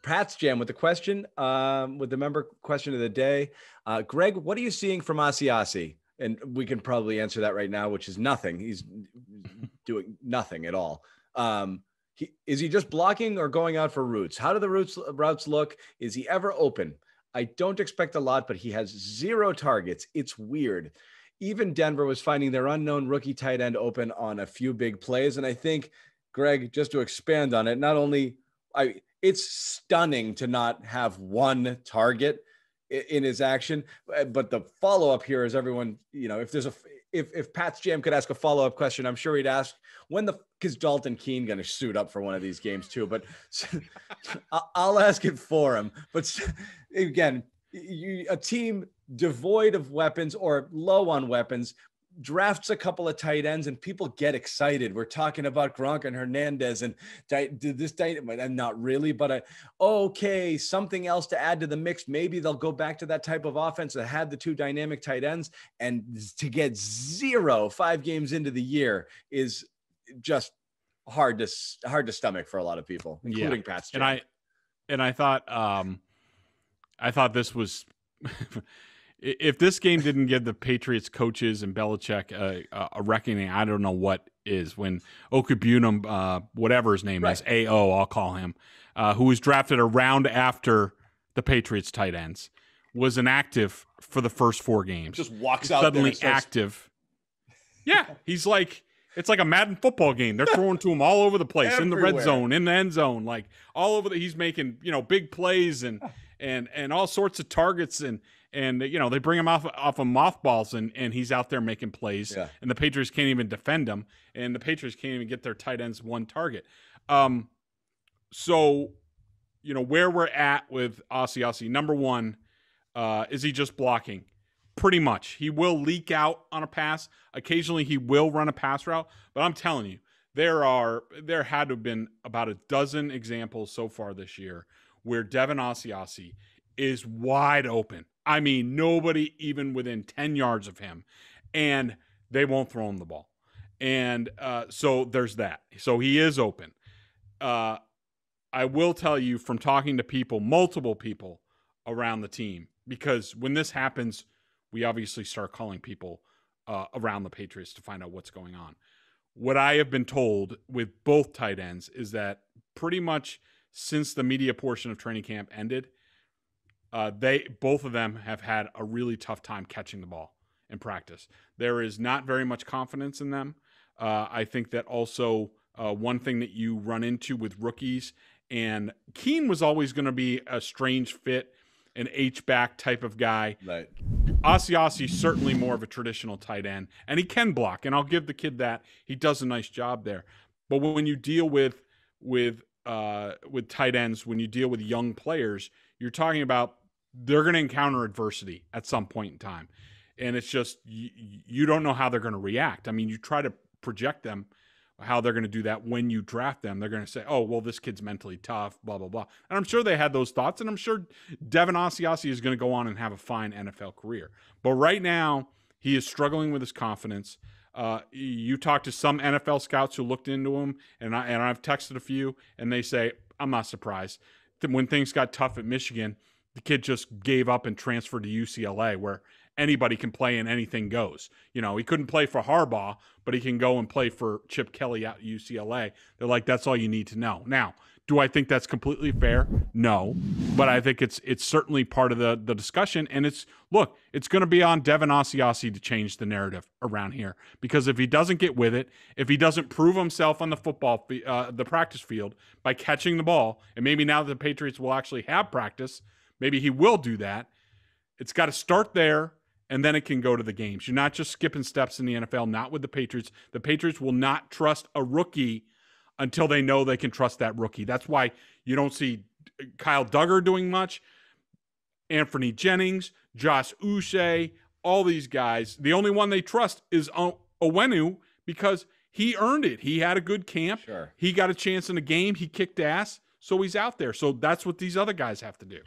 Pat's Jam with the question, with the member question of the day. Greg, what are you seeing from Asiasi? And we can probably answer that right now, which is nothing. He's doing nothing at all. Is he just blocking or going out for routes? How do the routes look? Is he ever open? I don't expect a lot, but he has 0 targets. It's weird. Even Denver was finding their unknown rookie tight end open on a few big plays. And I think, Greg, just to expand on it, it's stunning to not have 1 target in his action. But the follow-up here is everyone, if Pat's Jam could ask a follow-up question, I'm sure he'd ask because Dalton Keene going to suit up for one of these games too, but I'll ask it for him. But again, a team devoid of weapons or low on weapons drafts a couple of tight ends and people get excited. We're talking about Gronk and Hernandez and I'm not really, but okay, something else to add to the mix. Maybe they'll go back to that type of offense that had the 2 dynamic tight ends, and to get 0 5 games into the year is just hard to stomach for a lot of people, including Pat's Jam. And I thought this was if this game didn't give the Patriots coaches and Belichick a reckoning, I don't know what is. When Okubunam, whatever his name is, AO, I'll call him, who was drafted a round after the Patriots tight ends, was inactive for the first 4 games. Just walks out suddenly active. Yeah, he's like, it's like a Madden football game. They're throwing to him all over the place, in the red zone, in the end zone, like all over. He's making big plays and all sorts of targets and they bring him off of mothballs and he's out there making plays. Yeah. And the Patriots can't even defend him, and the Patriots can't even get their tight ends 1 target. So where we're at with Asiasi, number 1, is he just blocking? Pretty much. He will leak out on a pass. Occasionally he will run a pass route, but I'm telling you, there had to have been about a dozen examples so far this year where Devin Asiasi is wide open. I mean, nobody even within 10 yards of him, and they won't throw him the ball. And so there's that. So he is open. I will tell you from talking to people, multiple people around the team, because when this happens, we obviously start calling people around the Patriots to find out what's going on. What I have been told with both tight ends is that pretty much since the media portion of training camp ended, both of them have had a really tough time catching the ball in practice. There is not very much confidence in them. I think that also one thing that you run into with rookies, and Keene was always going to be a strange fit, an H-back type of guy. Right. Asiasi certainly more of a traditional tight end, and he can block, and I'll give the kid that. He does a nice job there. But when you deal with tight ends, when you deal with young players, you're talking about they're going to encounter adversity at some point in time. And it's just, you don't know how they're going to react. I mean, you try to project them, how they're going to do that when you draft them. They're going to say, oh, well, this kid's mentally tough, blah, blah, blah. And I'm sure they had those thoughts, and I'm sure Devin Asiasi is going to go on and have a fine NFL career. But right now, he is struggling with his confidence. You talk to some NFL scouts who looked into him, and I've texted a few, and they say, I'm not surprised. When things got tough at Michigan, the kid just gave up and transferred to UCLA, where anybody can play and anything goes. He couldn't play for Harbaugh, but he can go and play for Chip Kelly at UCLA. They're like, that's all you need to know. Now, do I think that's completely fair? No, but I think it's certainly part of the discussion. And it's going to be on Devin Asiasi to change the narrative around here, because if he doesn't get with it, if he doesn't prove himself on the practice field by catching the ball, and maybe now that the Patriots will actually have practice, maybe he will do that. It's got to start there, and then it can go to the games. You're not just skipping steps in the NFL, not with the Patriots. The Patriots will not trust a rookie until they know they can trust that rookie. That's why you don't see Kyle Duggar doing much, Anthony Jennings, Josh Uche, all these guys. The only one they trust is Onwenu, because he earned it. He had a good camp. Sure. He got a chance in a game. He kicked ass, so he's out there. So that's what these other guys have to do.